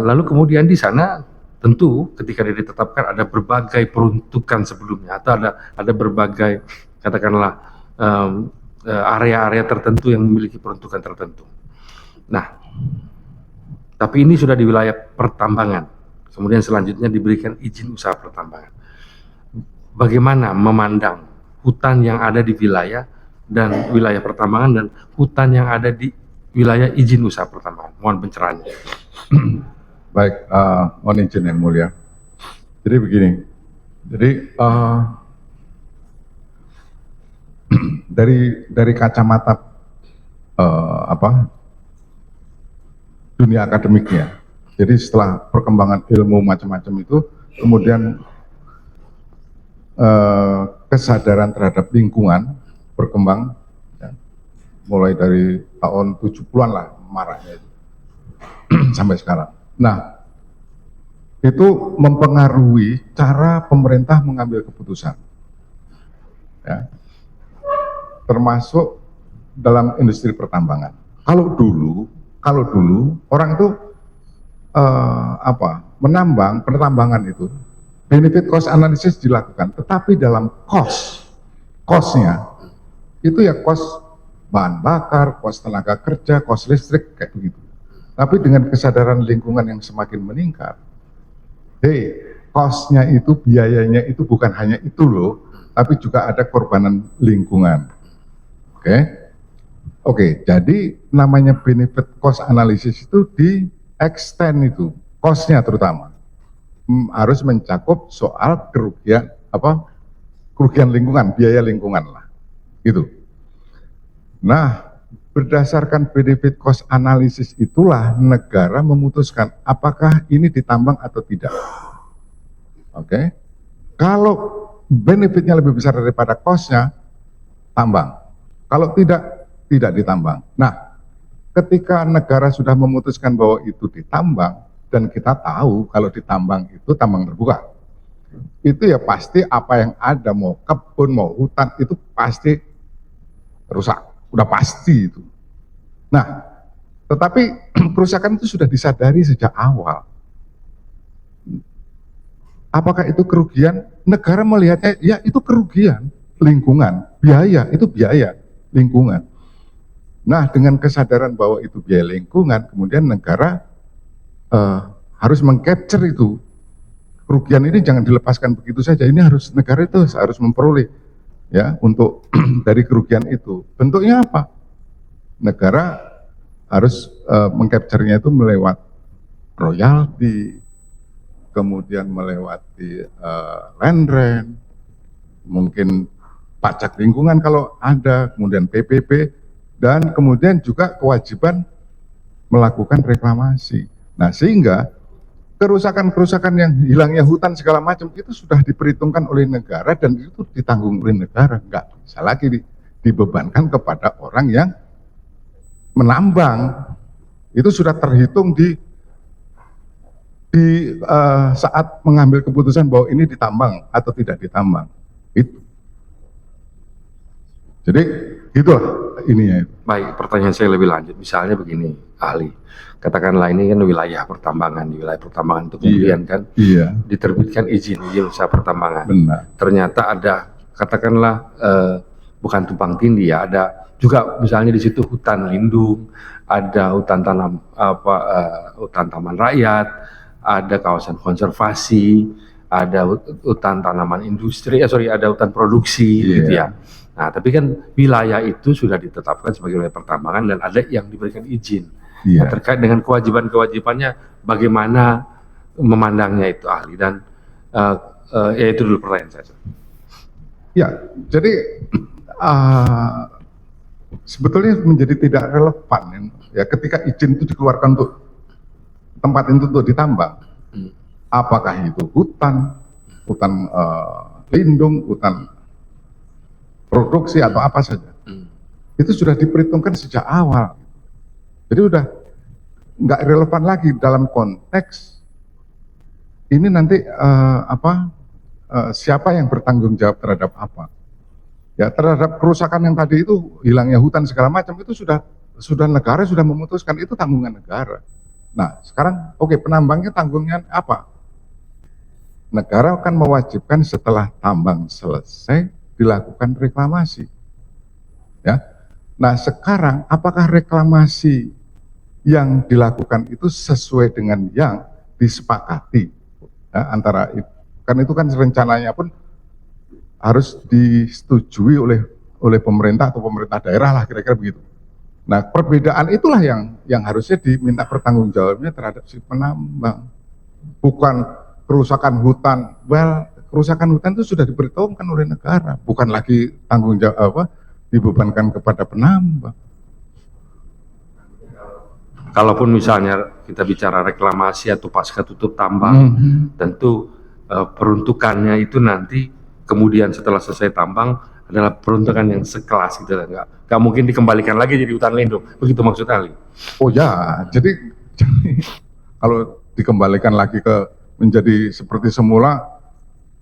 Lalu kemudian di sana tentu ketika dia ditetapkan ada berbagai peruntukan sebelumnya, atau ada berbagai katakanlah area-area tertentu yang memiliki peruntukan tertentu. Nah, tapi ini sudah di wilayah pertambangan, kemudian selanjutnya diberikan izin usaha pertambangan. Bagaimana memandang hutan yang ada di wilayah dan wilayah pertambangan dan hutan yang ada di wilayah izin usaha pertambangan? Mohon pencerahannya. Baik, mohon izin yang mulia. Jadi begini, jadi dari kacamata dunia akademiknya. Jadi setelah perkembangan ilmu macam-macam itu, kemudian kesadaran terhadap lingkungan berkembang, ya, mulai dari tahun 70-an lah maraknya itu sampai sekarang. Nah, itu mempengaruhi cara pemerintah mengambil keputusan, ya, termasuk dalam industri pertambangan. Kalau dulu orang itu menambang, pertambangan itu benefit cost analysis dilakukan, tetapi dalam cost-nya itu ya cost bahan bakar, cost tenaga kerja, cost listrik, kayak begitu. Tapi dengan kesadaran lingkungan yang semakin meningkat, cost-nya itu, biayanya itu bukan hanya itu loh, tapi juga ada korbanan lingkungan. Oke, jadi namanya benefit cost analysis itu di extend itu, cost-nya terutama harus mencakup soal kerugian lingkungan, biaya lingkungan lah, gitu. Nah, berdasarkan benefit cost analysis itulah negara memutuskan apakah ini ditambang atau tidak. Oke, kalau benefitnya lebih besar daripada cost-nya, tambang. Kalau tidak ditambang. Nah, ketika negara sudah memutuskan bahwa itu ditambang, dan kita tahu kalau ditambang itu tambang terbuka, itu ya pasti apa yang ada, mau kebun, mau hutan, itu pasti rusak, udah pasti itu. Nah, tetapi kerusakan itu sudah disadari sejak awal. Apakah itu kerugian? Negara melihatnya, ya itu kerugian lingkungan, biaya, itu biaya lingkungan. Nah, dengan kesadaran bahwa itu biaya lingkungan, kemudian negara harus mengcapture itu. Kerugian ini jangan dilepaskan begitu saja, ini harus, negara itu harus memperoleh, ya, untuk dari kerugian itu. Bentuknya apa? Negara harus mengcapture-nya itu melewat royalti, kemudian melewati land rent, mungkin pajak lingkungan kalau ada, kemudian PPP, dan kemudian juga kewajiban melakukan reklamasi. Nah, sehingga kerusakan-kerusakan yang hilangnya hutan segala macam itu sudah diperhitungkan oleh negara dan itu ditanggung oleh negara, nggak bisa lagi dibebankan kepada orang yang menambang. Itu sudah terhitung di saat mengambil keputusan bahwa ini ditambang atau tidak ditambang. Itu. Jadi itulah ininya. Baik, pertanyaan saya lebih lanjut. Misalnya begini, ahli, katakanlah ini kan wilayah pertambangan, di wilayah pertambangan itu kemudian diterbitkan izin usaha pertambangan. Benar. Ternyata ada, katakanlah bukan tumpang tindih ya, ada juga misalnya di situ hutan lindung, ada hutan hutan taman rakyat, ada kawasan konservasi, ada hutan tanaman industri, ada hutan produksi, gitu ya. Nah, tapi kan wilayah itu sudah ditetapkan sebagai wilayah pertambangan dan ada yang diberikan izin. Nah, terkait dengan kewajiban-kewajibannya, bagaimana memandangnya itu, ahli? Dan ya itu dulu pertanyaan saya. Ya, jadi sebetulnya menjadi tidak relevan ya ketika izin itu dikeluarkan untuk tempat itu untuk ditambang. Apakah itu hutan lindung, hutan produksi atau apa saja, itu sudah diperhitungkan sejak awal. Jadi udah nggak relevan lagi dalam konteks ini nanti siapa yang bertanggung jawab terhadap apa. Ya, terhadap kerusakan yang tadi itu, hilangnya hutan segala macam, itu sudah negara sudah memutuskan itu tanggungan negara. Nah, sekarang oke, penambangnya tanggungnya apa? Negara akan mewajibkan setelah tambang selesai dilakukan reklamasi. Ya. Nah, sekarang apakah reklamasi yang dilakukan itu sesuai dengan yang disepakati ya, antara kan itu kan rencananya pun harus disetujui oleh pemerintah atau pemerintah daerah lah kira-kira begitu. Nah, perbedaan itulah yang harusnya diminta pertanggungjawabannya terhadap si penambang, bukan kerusakan hutan. Well, kerusakan hutan itu sudah diperhitungkan oleh negara, bukan lagi tanggung jawab dibebankan kepada penambang. Kalaupun misalnya kita bicara reklamasi atau pasca tutup tambang, tentu peruntukannya itu nanti kemudian setelah selesai tambang adalah peruntukan yang sekelas gitu, nggak mungkin dikembalikan lagi jadi hutan lindung, begitu maksud Ali? Oh ya, jadi kalau dikembalikan lagi ke menjadi seperti semula,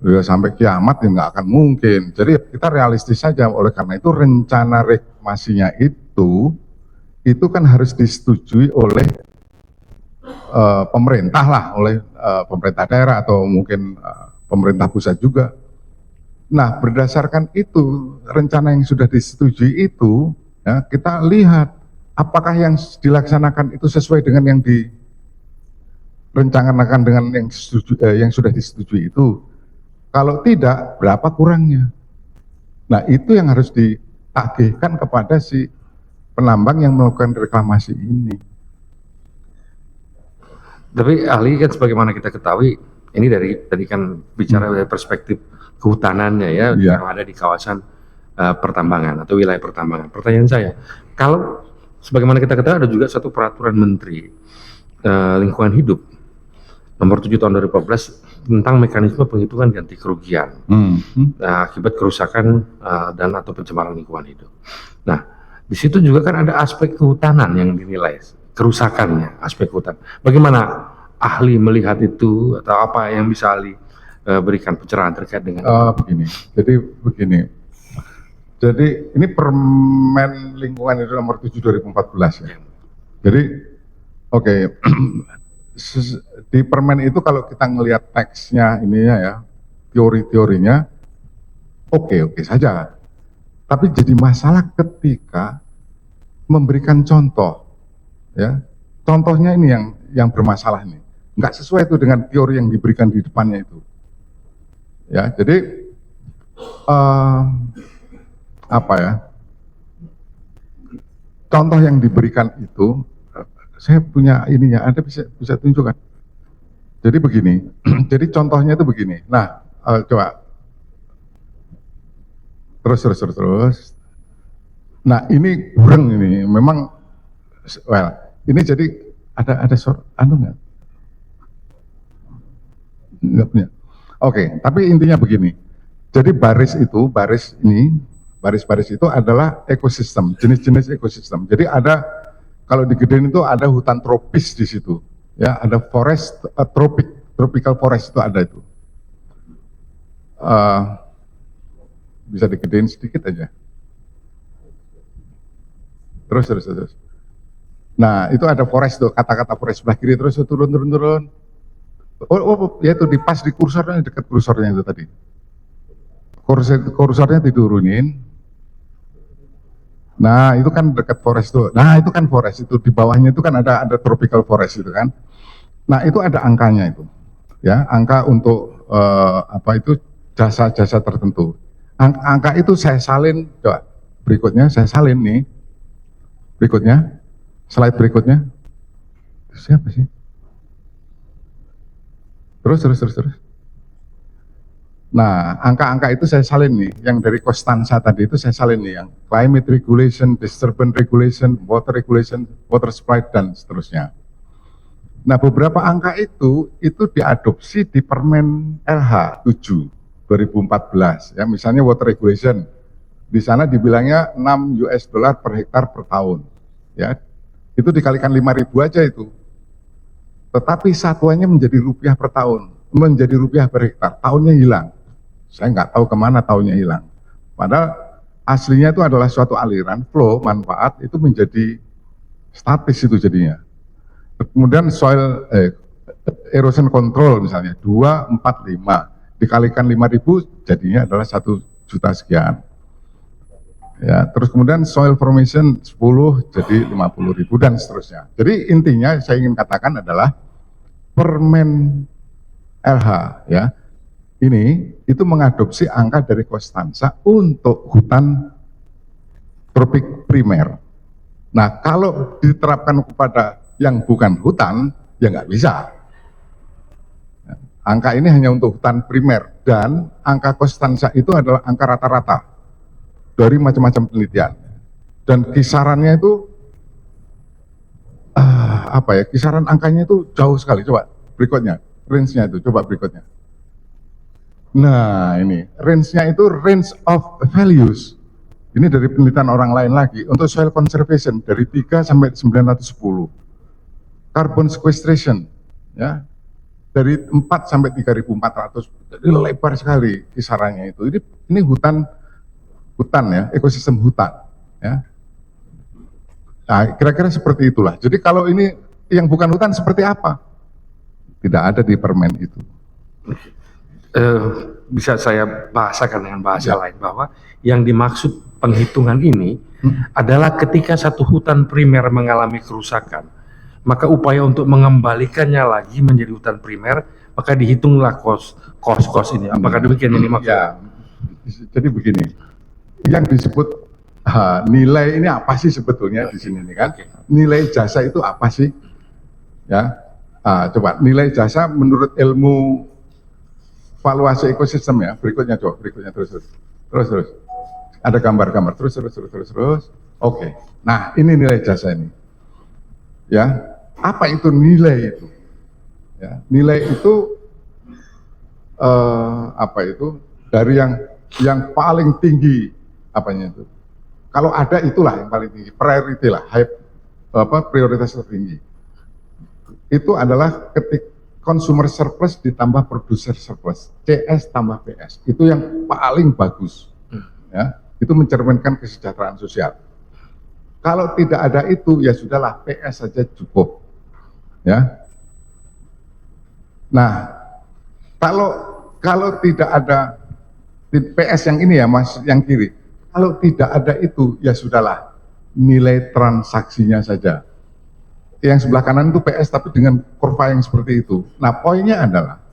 ya sampai kiamat ya nggak akan mungkin. Jadi kita realistis saja. Oleh karena itu rencana reklamasinya itu kan harus disetujui oleh pemerintah lah, oleh pemerintah daerah atau mungkin pemerintah pusat juga. Nah, berdasarkan itu, rencana yang sudah disetujui itu, ya, kita lihat apakah yang dilaksanakan itu sesuai dengan yang direncanakan dengan yang sudah disetujui itu. Kalau tidak, berapa kurangnya? Nah, itu yang harus ditagihkan kepada si penambang yang melakukan reklamasi ini. Tapi ahli kan sebagaimana kita ketahui, ini dari tadi kan bicara dari perspektif kehutanannya ya, yang ada di kawasan pertambangan atau wilayah pertambangan. Pertanyaan saya, kalau sebagaimana kita ketahui ada juga satu peraturan Menteri Lingkungan Hidup nomor 7 tahun 2014 tentang mekanisme penghitungan ganti kerugian akibat kerusakan dan atau pencemaran lingkungan hidup. Nah, di situ juga kan ada aspek kehutanan yang dinilai, kerusakannya, aspek hutan. Bagaimana ahli melihat itu atau apa yang bisa ahli berikan pencerahan terkait dengan begini. Jadi ini Permen Lingkungan Hidup nomor 7 2014 ya. Jadi oke. Di permen itu kalau kita ngelihat teksnya ininya ya, teori-teorinya oke saja. Tapi jadi masalah ketika memberikan contoh ya. Contohnya ini yang bermasalah nih. Nggak sesuai itu dengan teori yang diberikan di depannya itu. Ya, jadi apa ya? Contoh yang diberikan itu, saya punya ininya, Anda bisa tunjukkan. Jadi begini, jadi contohnya itu begini. Nah, coba terus. Nah, ini bureng ini, memang, well, ini jadi ada nggak punya. Oke, tapi intinya begini. Jadi baris itu adalah ekosistem, jenis-jenis ekosistem. Jadi ada, kalau di Gedein itu ada hutan tropis di situ, ya, ada forest tropical forest itu ada itu. Bisa digedein sedikit aja. Terus. Nah, itu ada forest tuh, kata-kata forest sebelah kiri, terus turun. Oh, ya itu pas di kursornya, dekat kursornya itu tadi. Kursornya diturunin. Nah, itu kan dekat forest tuh. Nah, itu kan forest itu, di bawahnya itu kan ada tropical forest itu kan. Nah, itu ada angkanya itu. Ya, angka untuk jasa-jasa tertentu. Angka itu saya salin, coba berikutnya saya salin nih. Berikutnya, slide berikutnya. Siapa sih? Terus. Nah, angka-angka itu saya salin nih, yang dari Konstansa tadi itu saya salin nih, yang climate regulation, disturbance regulation, water supply, dan seterusnya. Nah, beberapa angka itu diadopsi di Permen LH 7 2014, ya, misalnya water regulation, di sana dibilangnya $6 per hektar per tahun, ya, itu dikalikan 5.000 aja itu. Tetapi satuannya menjadi rupiah per tahun, menjadi rupiah per hektar, tahunnya hilang. Saya nggak tahu kemana tahunnya hilang. Padahal aslinya itu adalah suatu aliran, flow, manfaat, itu menjadi statis itu jadinya. Kemudian soil erosion control misalnya 2, 4, 5 dikalikan 5.000 jadinya adalah 1 juta sekian. Ya, terus kemudian soil formation 10 jadi 50.000 dan seterusnya. Jadi intinya saya ingin katakan adalah Permen LH ya ini itu mengadopsi angka dari Konstansa untuk hutan tropik primer. Nah kalau diterapkan kepada yang bukan hutan ya nggak bisa. Angka ini hanya untuk hutan primer dan angka Konstansa itu adalah angka rata-rata dari macam-macam penelitian dan kisarannya itu kisaran angkanya itu jauh sekali. Coba berikutnya range-nya itu, coba berikutnya. Nah ini range-nya itu range of values. Ini dari penelitian orang lain lagi untuk soil conservation dari 3 sampai 910. Carbon sequestration ya dari 4 sampai 3.400. Jadi lebar sekali kisarannya itu. Ini hutan ya, ekosistem hutan ya. Nah, kira-kira seperti itulah. Jadi kalau ini yang bukan hutan seperti apa? Tidak ada di permen itu. Bisa saya bahasakan dengan bahasa lain bahwa yang dimaksud penghitungan ini adalah ketika satu hutan primer mengalami kerusakan, maka upaya untuk mengembalikannya lagi menjadi hutan primer, maka dihitunglah kos ini. Apakah demikian ini maksudnya? Ya, jadi begini, yang disebut nilai ini apa sih sebetulnya di sini nih kan? Nilai jasa itu apa sih? Ya, coba nilai jasa menurut ilmu valuasi ekosistem ya. Berikutnya coba, berikutnya terus. Ada gambar-gambar terus. Oke. Nah ini nilai jasa ini. Ya, apa itu nilai itu? Ya, nilai itu dari yang paling tinggi apanya itu? Kalau ada itulah yang paling tinggi, priority lah, prioritas tertinggi. Itu adalah ketika consumer surplus ditambah producer surplus, CS tambah PS, itu yang paling bagus. Ya, itu mencerminkan kesejahteraan sosial. Kalau tidak ada itu, ya sudahlah PS saja cukup. Ya. Nah, kalau tidak ada PS yang ini ya Mas, yang kiri. Kalau tidak ada itu, ya sudahlah, nilai transaksinya saja. Yang sebelah kanan itu PS, tapi dengan kurva yang seperti itu. Nah, poinnya adalah,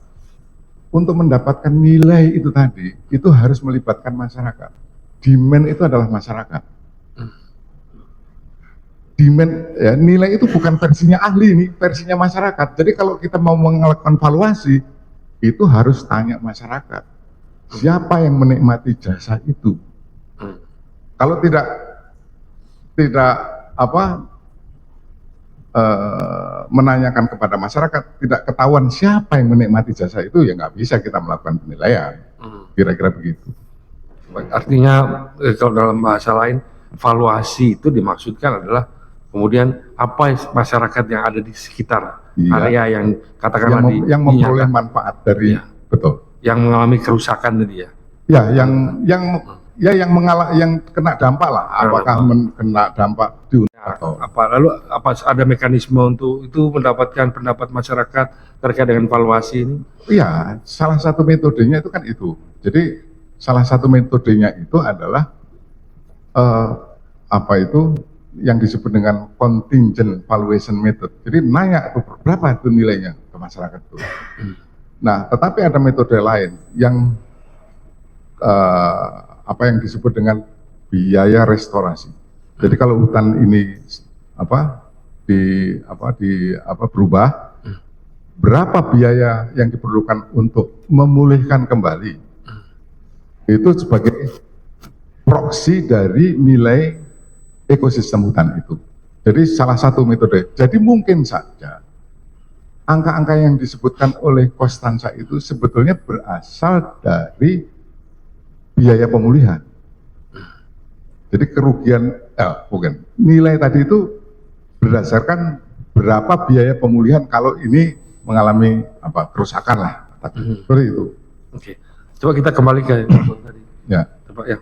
untuk mendapatkan nilai itu tadi, itu harus melibatkan masyarakat. Demand itu adalah masyarakat. Demand, ya, nilai itu bukan versinya ahli, ini versinya masyarakat. Jadi kalau kita mau melakukan valuasi, itu harus tanya masyarakat. Siapa yang menikmati jasa itu? Kalau tidak menanyakan kepada masyarakat, tidak ketahuan siapa yang menikmati jasa itu, ya nggak bisa kita melakukan penilaian. Kira-kira begitu. Artinya kalau dalam bahasa lain, valuasi itu dimaksudkan adalah kemudian apa masyarakat yang ada di sekitar area yang katakanlah yang memperoleh manfaat dari betul. Yang mengalami kerusakan tadi ya. Ya, yang kena dampak lah, apakah kena dampak di atau lalu ada mekanisme untuk itu mendapatkan pendapat masyarakat terkait dengan valuasi ini? Iya, salah satu metodenya itu kan itu. Jadi salah satu metodenya itu adalah yang disebut dengan contingent valuation method. Jadi nanya itu berapa itu nilainya ke masyarakat itu. Nah, tetapi ada metode lain yang yang disebut dengan biaya restorasi. Jadi kalau hutan ini berubah, berapa biaya yang diperlukan untuk memulihkan kembali? Itu sebagai proksi dari nilai ekosistem hutan itu. Jadi salah satu metode. Jadi mungkin saja angka-angka yang disebutkan oleh Konstansa itu sebetulnya berasal dari biaya pemulihan. Jadi kerugian, nilai tadi itu berdasarkan berapa biaya pemulihan kalau ini mengalami kerusakan lah. Seperti itu. Oke. Coba kita kembali ke tadi. Ya. Coba ya.